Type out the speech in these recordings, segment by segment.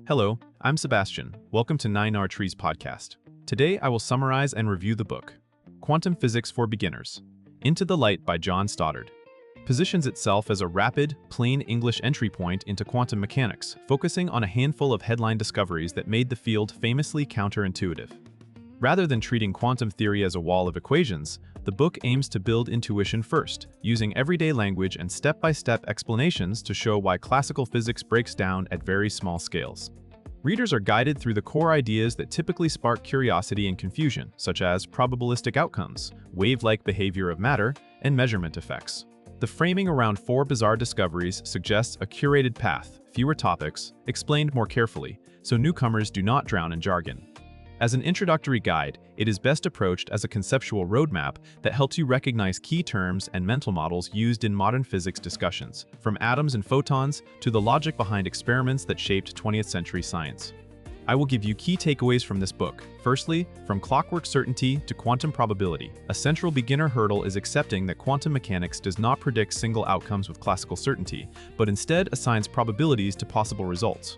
Hello, I'm Sebastian. Welcome to 9R Trees podcast. Today I will summarize and review the book, Quantum Physics for Beginners, Into the Light by John Stoddard. Positions itself as a rapid, plain English entry point into quantum mechanics, focusing on a handful of headline discoveries that made the field famously counterintuitive. Rather than treating quantum theory as a wall of equations, the book aims to build intuition first, using everyday language and step-by-step explanations to show why classical physics breaks down at very small scales. Readers are guided through the core ideas that typically spark curiosity and confusion, such as probabilistic outcomes, wave-like behavior of matter, and measurement effects. The framing around four bizarre discoveries suggests a curated path, fewer topics, explained more carefully, so newcomers do not drown in jargon. As an introductory guide, it is best approached as a conceptual roadmap that helps you recognize key terms and mental models used in modern physics discussions, from atoms and photons to the logic behind experiments that shaped 20th century science. I will give you key takeaways from this book. Firstly, from Clockwork Certainty to quantum probability, a central beginner hurdle is accepting that quantum mechanics does not predict single outcomes with classical certainty, but instead assigns probabilities to possible results.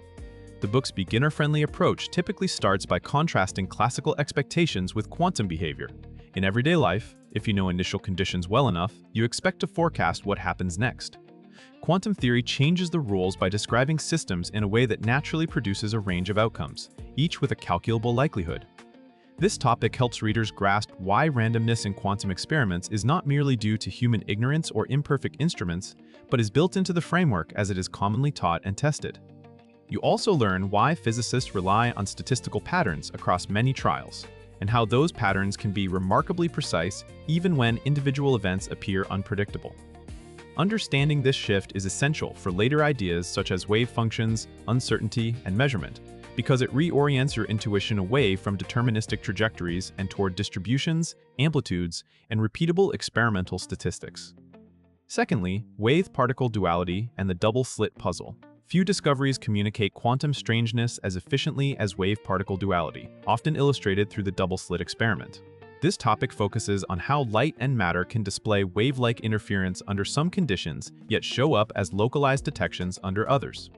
The book's beginner-friendly approach typically starts by contrasting classical expectations with quantum behavior. In everyday life, if you know initial conditions well enough, you expect to forecast what happens next. Quantum theory changes the rules by describing systems in a way that naturally produces a range of outcomes, each with a calculable likelihood. This topic helps readers grasp why randomness in quantum experiments is not merely due to human ignorance or imperfect instruments, but is built into the framework as it is commonly taught and tested. You also learn why physicists rely on statistical patterns across many trials, and how those patterns can be remarkably precise even when individual events appear unpredictable. Understanding this shift is essential for later ideas such as wave functions, uncertainty, and measurement, because it reorients your intuition away from deterministic trajectories and toward distributions, amplitudes, and repeatable experimental statistics. Secondly, wave-particle duality and the double-slit puzzle. Few discoveries communicate quantum strangeness as efficiently as wave-particle duality, often illustrated through the double-slit experiment. This topic focuses on how light and matter can display wave-like interference under some conditions, yet show up as localized detections under others.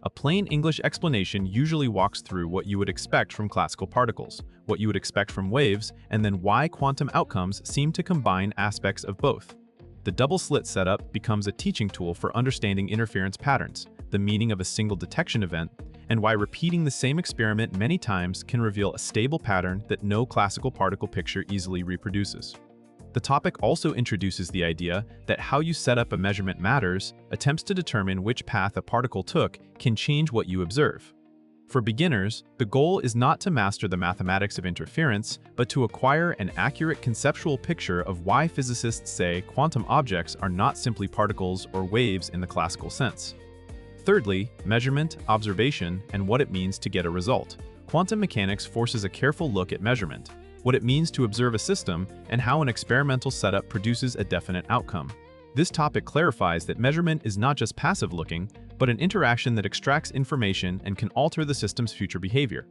A plain English explanation usually walks through what you would expect from classical particles, what you would expect from waves, and then why quantum outcomes seem to combine aspects of both. The double-slit setup becomes a teaching tool for understanding interference patterns, the meaning of a single detection event, and why repeating the same experiment many times can reveal a stable pattern that no classical particle picture easily reproduces. The topic also introduces the idea that how you set up a measurement matters. Attempts to determine which path a particle took can change what you observe. For beginners, the goal is not to master the mathematics of interference, but to acquire an accurate conceptual picture of why physicists say quantum objects are not simply particles or waves in the classical sense. Thirdly, measurement, observation, and what it means to get a result. Quantum mechanics forces a careful look at measurement, what it means to observe a system, and how an experimental setup produces a definite outcome. This topic clarifies that measurement is not just passive looking, but an interaction that extracts information and can alter the system's future behavior.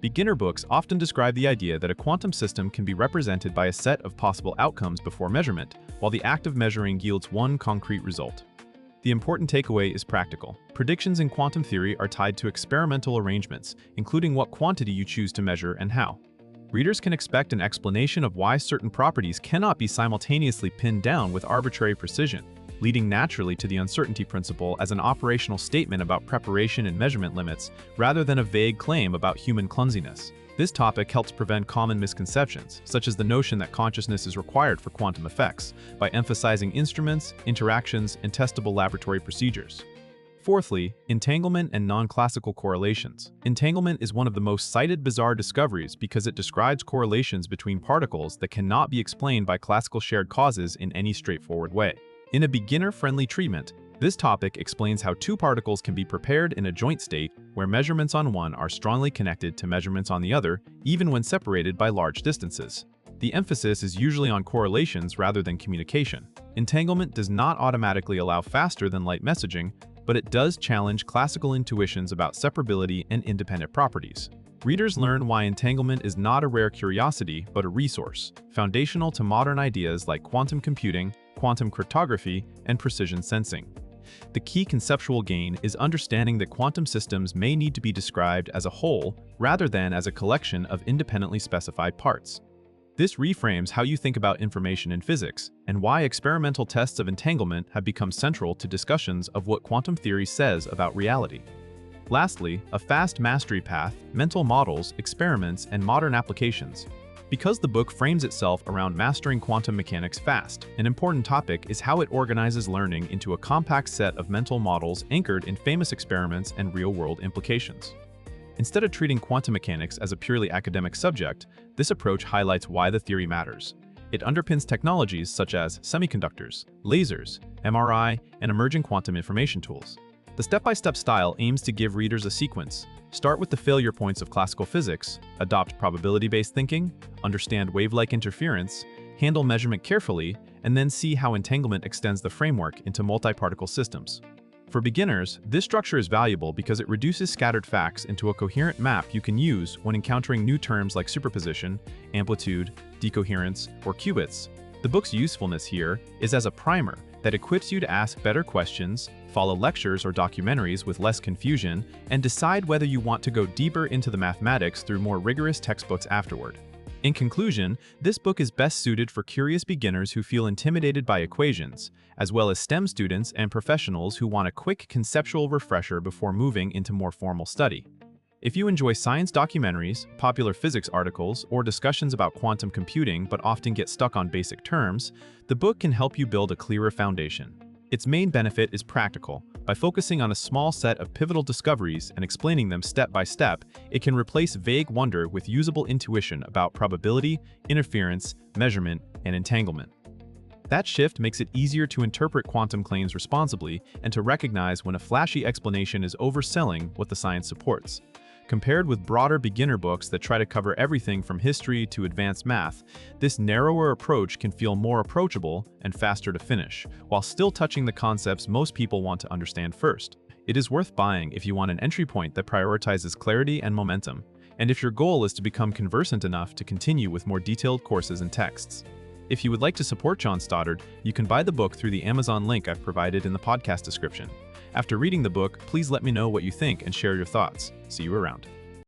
Beginner books often describe the idea that a quantum system can be represented by a set of possible outcomes before measurement, while the act of measuring yields one concrete result. The important takeaway is practical. Predictions in quantum theory are tied to experimental arrangements, including what quantity you choose to measure and how. Readers can expect an explanation of why certain properties cannot be simultaneously pinned down with arbitrary precision, leading naturally to the uncertainty principle as an operational statement about preparation and measurement limits, rather than a vague claim about human clumsiness. This topic helps prevent common misconceptions, such as the notion that consciousness is required for quantum effects, by emphasizing instruments, interactions, and testable laboratory procedures. Fourthly, entanglement and non-classical correlations. Entanglement is one of the most cited bizarre discoveries because it describes correlations between particles that cannot be explained by classical shared causes in any straightforward way. In a beginner-friendly treatment, this topic explains how two particles can be prepared in a joint state where measurements on one are strongly connected to measurements on the other, even when separated by large distances. The emphasis is usually on correlations rather than communication. Entanglement does not automatically allow faster-than-light messaging, but it does challenge classical intuitions about separability and independent properties. Readers learn why entanglement is not a rare curiosity, but a resource, foundational to modern ideas like quantum computing, quantum cryptography, and precision sensing. The key conceptual gain is understanding that quantum systems may need to be described as a whole rather than as a collection of independently specified parts. This reframes how you think about information in physics and why experimental tests of entanglement have become central to discussions of what quantum theory says about reality. Lastly, a fast mastery path, mental models, experiments, and modern applications. Because the book frames itself around mastering quantum mechanics fast, an important topic is how it organizes learning into a compact set of mental models anchored in famous experiments and real-world implications. Instead of treating quantum mechanics as a purely academic subject, this approach highlights why the theory matters. It underpins technologies such as semiconductors, lasers, MRI, and emerging quantum information tools. The step-by-step style aims to give readers a sequence. Start with the failure points of classical physics, adopt probability-based thinking, understand wave-like interference, handle measurement carefully, and then see how entanglement extends the framework into multi-particle systems. For beginners, this structure is valuable because it reduces scattered facts into a coherent map you can use when encountering new terms like superposition, amplitude, decoherence, or qubits. The book's usefulness here is as a primer that equips you to ask better questions, follow lectures or documentaries with less confusion, and decide whether you want to go deeper into the mathematics through more rigorous textbooks afterward. In conclusion, this book is best suited for curious beginners who feel intimidated by equations, as well as STEM students and professionals who want a quick conceptual refresher before moving into more formal study. If you enjoy science documentaries, popular physics articles, or discussions about quantum computing but often get stuck on basic terms, the book can help you build a clearer foundation. Its main benefit is practical. By focusing on a small set of pivotal discoveries and explaining them step by step, it can replace vague wonder with usable intuition about probability, interference, measurement, and entanglement. That shift makes it easier to interpret quantum claims responsibly and to recognize when a flashy explanation is overselling what the science supports. Compared with broader beginner books that try to cover everything from history to advanced math, this narrower approach can feel more approachable and faster to finish, while still touching the concepts most people want to understand first. It is worth buying if you want an entry point that prioritizes clarity and momentum, and if your goal is to become conversant enough to continue with more detailed courses and texts. If you would like to support John Stoddard, you can buy the book through the Amazon link I've provided in the podcast description. After reading the book, please let me know what you think and share your thoughts. See you around.